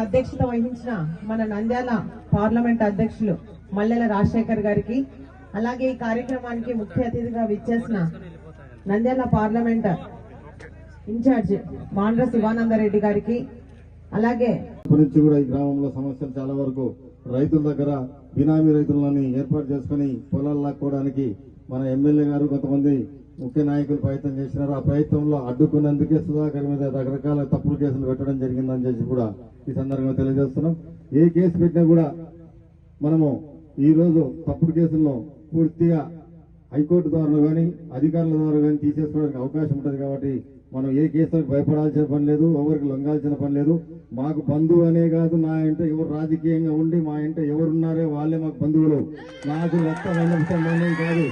అధ్యక్షత వహించిన మన నంద్యాల పార్లమెంట్ అధ్యక్షులు మల్లెల రాజశేఖర్ గారికి, అలాగే ఈ కార్యక్రమానికి ముఖ్య అతిథిగా విచ్చేసిన నంద్యాల పార్లమెంట్ ఇన్ఛార్జ్ మాండ్ర శివానందరెడ్డి గారికి, అలాగే గురించి కూడా ఈ గ్రామంలో సమస్యలు చాలా వరకు రైతుల దగ్గర బినామీ రైతులని ఏర్పాటు చేసుకుని పొలాలు లాక్కోవడానికి మన ఎమ్మెల్యే గారు కొంతమంది ముఖ్య నాయకులు ప్రయత్నం చేసినారు. ఆ ప్రయత్నంలో అడ్డుకున్నందుకే సుధాకర్ మీద రకరకాల తప్పుడు కేసులు పెట్టడం జరిగిందని చెప్పి కూడా ఈ సందర్భంగా తెలియజేస్తున్నాం. ఏ కేసు పెట్టినా కూడా మనము ఈ రోజు తప్పుడు కేసుల్లో పూర్తిగా హైకోర్టు ద్వారా కానీ అధికారుల ద్వారా కానీ తీసేసుకోవడానికి అవకాశం ఉంటుంది. కాబట్టి మనం ఏ కేసులకు భయపడాల్సిన పని లేదు, ఎవరికి లొంగాల్సిన పని లేదు. మాకు బంధువు అనే కాదు, నా ఇంట ఎవరు రాజకీయంగా ఉండి మా ఇంట ఎవరున్నారే వాళ్ళే మాకు బంధువులు. నాకు రక్త సంబంధం కాదు.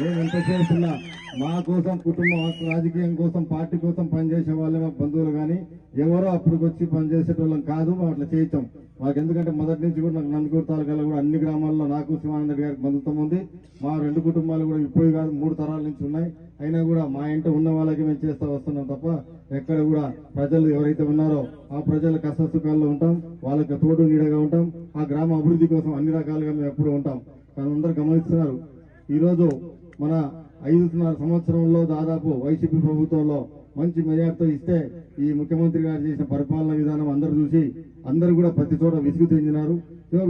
నేను ఎంత చేస్తున్నా మా కోసం, కుటుంబం రాజకీయం కోసం, పార్టీ కోసం పనిచేసే వాళ్ళే మాకు బంధువులు. కానీ ఎవరో అప్పటికి వచ్చి పనిచేసేటోళ్ళం కాదు. అట్లా చేయటం మాకు ఎందుకంటే మొదటి నుంచి కూడా నాకు నందికూరు తాలూకాలో కూడా అన్ని గ్రామాల్లో నాకు శివానంద గారికి బంధుత్వం ఉంది. మా 2 కుటుంబాలు కూడా ఇప్పుడు కాదు 3 తరాల నుంచి ఉన్నాయి. అయినా కూడా మా ఇంట ఉన్న వాళ్ళకి మేము చేస్తూ వస్తున్నాం తప్ప ఎక్కడ కూడా ప్రజలు ఎవరైతే ఉన్నారో ఆ ప్రజల కష్ట సుఖాల్లో ఉంటాం, వాళ్ళకి తోడు నీడగా ఉంటాం. ఆ గ్రామ అభివృద్ధి కోసం అన్ని రకాలుగా మేము ఎప్పుడు ఉంటాం. కానీ అందరూ గమనిస్తున్నారు, ఈరోజు మన 5.5 సంవత్సరంలో దాదాపు వైసీపీ ప్రభుత్వంలో మంచి మెజార్టీతో ఇస్తే ఈ ముఖ్యమంత్రి గారు చేసిన పరిపాలన విధానం అందరూ చూసి అందరూ కూడా ప్రతి చోట విసుగు చెందినారు.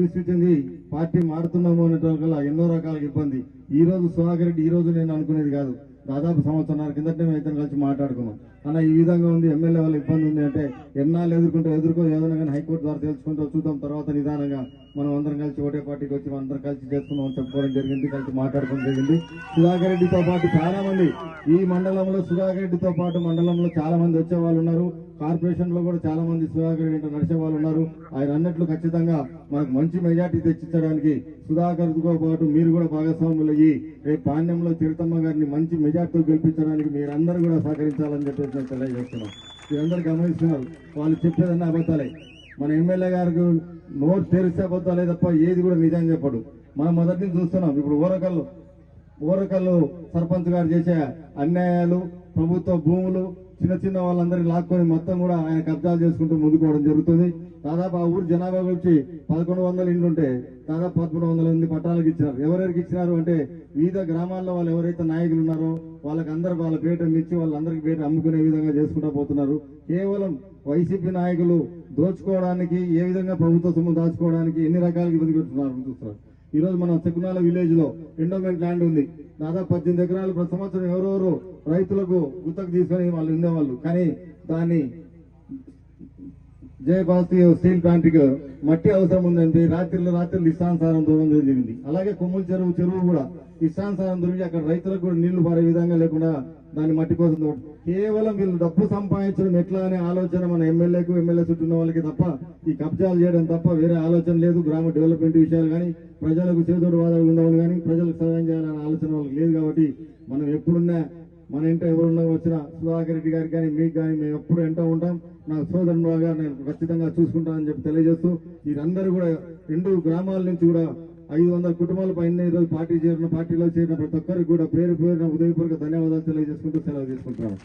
విసుగు చెంది పార్టీ మారుతున్నాము అనేటోళ్ళ ఎన్నో రకాల ఇబ్బంది. ఈ రోజు సుధాకర్ రెడ్డి ఈ రోజు నేను అనుకునేది కాదు, దాదాపు సంవత్సరాల కిందటే మేము ఇద్దరు కలిసి మాట్లాడుకున్నాం. అన్న ఈ విధంగా ఉంది, ఎమ్మెల్యే వాళ్ళ ఇబ్బంది ఉంది అంటే ఎన్నాళ్ళు ఎదుర్కో ఏదైనా కానీ హైకోర్టు ద్వారా తెలుసుకుంటూ చూద్దాం, తర్వాత నిదానంగా మనం అందరం కలిసి ఒకటే పార్టీకి వచ్చి మనం అందరం కలిసి చేసుకుందాం చెప్పుకోవడం జరిగింది, కలిసి మాట్లాడుకోవడం జరిగింది. సుధాకర్ రెడ్డితో పాటు చాలా మంది ఈ మండలంలో, సుధాకర్ రెడ్డితో పాటు మండలంలో చాలా మంది వచ్చే వాళ్ళు ఉన్నారు. కార్పొరేషన్ లో కూడా చాలా మంది సుధాకర్ రెడ్డి నడిచే వాళ్ళు ఉన్నారు. ఆయన అన్నట్లు ఖచ్చితంగా మనకు మంచి మెజార్టీ తెచ్చించడానికి సుధాకర్ తో పాటు మీరు కూడా భాగస్వాములు అయ్యి రేపు పాండ్యంలో చిరుతమ్మ గారిని మంచి మెజార్టీతో గెలిపించడానికి మీరందరూ కూడా సహకరించాలని చెప్పేసి నేను తెలియజేస్తున్నాం. మీరందరూ గమనిస్తున్నారు, వాళ్ళు చెప్పేదన్నా అబద్ధాలే. మన ఎమ్మెల్యే గారికి నోరు తెరిస్తే అబద్ధాలే తప్ప ఏది కూడా నిజం చెప్పడు. మనం మొదటి నుంచి చూస్తున్నాం. ఇప్పుడు ఊరకల్లు సర్పంచ్ గారు చేసే అన్యాయాలు, ప్రభుత్వ భూములు చిన్న వాళ్ళందరినీ లాక్కొని మొత్తం కూడా ఆయన కబ్జాలు చేసుకుంటూ ముందుకోవడం జరుగుతుంది. దాదాపు ఆ ఊరు జనాభా వచ్చి 1100 ఇండ్లు ఉంటే దాదాపు 1300 పట్టాలకు ఇచ్చినారు. ఎవరెవరికి ఇచ్చినారు అంటే వివిధ గ్రామాల్లో వాళ్ళు ఎవరైతే నాయకులు ఉన్నారో వాళ్ళకి అందరూ వాళ్ళ పేటలు ఇచ్చి వాళ్ళందరికీ పేట అమ్ముకునే విధంగా చేసుకుంటూ పోతున్నారు. కేవలం వైసీపీ నాయకులు దోచుకోవడానికి, ఏ విధంగా ప్రభుత్వ సొమ్ము దాచుకోవడానికి ఎన్ని రకాలుగా ఇబ్బంది పెడుతున్నారు చూస్తున్నారు. ఈ రోజు మనం చెక్కునాల విలేజ్ లో ఎండోమెంట్ ల్యాండ్ ఉంది, దాదాపు 18 ఎకరాలు ప్రతి సంవత్సరం ఎవరెవరు రైతులకు గుత్తకు తీసుకొని వాళ్ళు ఉండేవాళ్ళు. కానీ దాన్ని జయభారతి స్టీల్ ప్లాంట్ కి మట్టి అవసరం ఉందంటే రాత్రులు ఇష్టానుసారం దూరం జరిగింది. అలాగే కొమ్ముల చెరువు కూడా ఇష్టానుసారం దొరికి అక్కడ రైతులకు కూడా నీళ్లు పారే విధంగా లేకుండా దాన్ని మట్టి కోసం కేవలం వీళ్ళు డబ్బు సంపాదించడం ఎట్లా అనే ఆలోచన మన ఎమ్మెల్యే చుట్టూ ఉన్న వాళ్ళకి తప్ప ఈ కబ్జాలు చేయడం తప్ప వేరే ఆలోచన లేదు. గ్రామ డెవలప్మెంట్ విషయాలు కానీ, ప్రజలకు చేదోడు వాదాలు ఉండవని కానీ, ప్రజలకు సహాయం చేయాలనే ఆలోచన వాళ్ళకి లేదు. కాబట్టి మనం ఎప్పుడున్నా మన ఇంట ఎవరున్నా వచ్చినా సుధాకర్ రెడ్డి గారికి కానీ మీకు కానీ మేము ఎప్పుడు ఎంట ఉంటాం. నా సోదరుడుగా నేను ఖచ్చితంగా చూసుకుంటానని చెప్పి తెలియజేస్తూ వీరందరూ కూడా 2 గ్రామాల నుంచి కూడా 500 కుటుంబాల పైన ఈరోజు పార్టీలో చేరిన ప్రతి ఒక్కరికి కూడా పేరు ఉదయపూర్వక ధన్యవాదాలు తెలియజేసుకుంటూ సెలవు తీసుకుంటున్నాను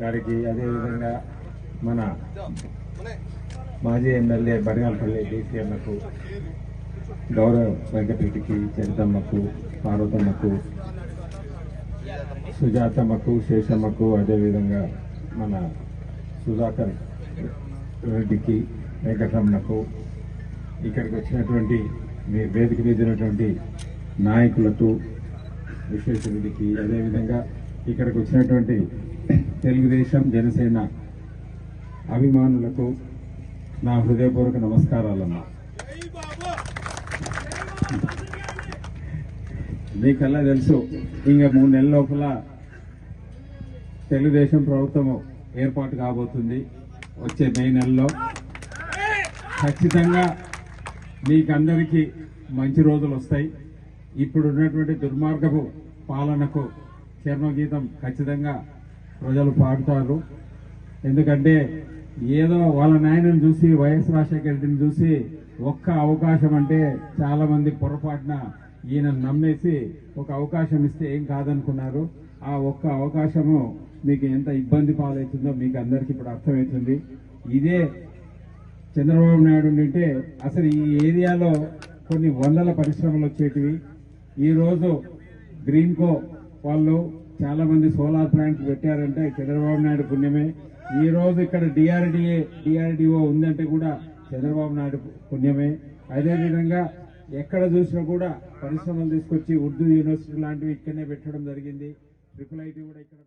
గారికి. అదేవిధంగా మన మాజీ ఎమ్మెల్యే బడిగంపల్లి డీసీ అన్నకు, గౌరవ వెంకటరెడ్డికి, చరితమ్మకు, పార్వతమ్మకు, సుజాతమ్మకు, శేషమ్మకు, అదేవిధంగా మన సుధాకర్ రెడ్డికి, వెంకటరమణకు, ఇక్కడికి వచ్చినటువంటి మీ వేదిక మీద ఉన్నటువంటి నాయకులకు, విశ్వేశ్వరుడికి, అదేవిధంగా ఇక్కడికి వచ్చినటువంటి తెలుగుదేశం జనసేన అభిమానులకు నా హృదయపూర్వక నమస్కారాలమ్మా. మీకల్లా తెలుసు, ఇంకా 3 నెలల లోపల తెలుగుదేశం ప్రభుత్వం ఏర్పాటు కాబోతుంది. వచ్చే మే నెలలో ఖచ్చితంగా మీకందరికీ మంచి రోజులు వస్తాయి. ఇప్పుడు ఉన్నటువంటి దుర్మార్గపు పాలనకు చర్మగీతం ఖచ్చితంగా ప్రజలు పాడుతారు. ఎందుకంటే ఏదో వాళ్ళ నాయనను చూసి వైఎస్ రాజశేఖర రెడ్డిని చూసి ఒక్క అవకాశం అంటే చాలా మంది పొరపాటున ఈయన నమ్మేసి ఒక అవకాశం ఇస్తే ఏం కాదనుకున్నారు. ఆ ఒక్క అవకాశము మీకు ఎంత ఇబ్బంది పాలవుతుందో మీకు అందరికీ ఇప్పుడు అర్థమవుతుంది. ఇదే చంద్రబాబు నాయుడు ఉంటే అసలు ఈ ఏరియాలో కొన్ని వందల పరిశ్రమలు వచ్చేటివి. ఈరోజు గ్రీన్కో వాళ్ళు చాలా మంది సోలార్ ప్లాంట్స్ పెట్టారంటే చంద్రబాబు నాయుడు పుణ్యమే. ఈ రోజు ఇక్కడ డిఆర్డిఓ ఉందంటే కూడా చంద్రబాబు నాయుడు పుణ్యమే. అదేవిధంగా ఎక్కడ చూసినా కూడా పరిశ్రమలు తీసుకొచ్చి ఉర్దూ యూనివర్సిటీ లాంటివి ఇక్కడనే పెట్టడం జరిగింది. IIIT కూడా ఇక్కడ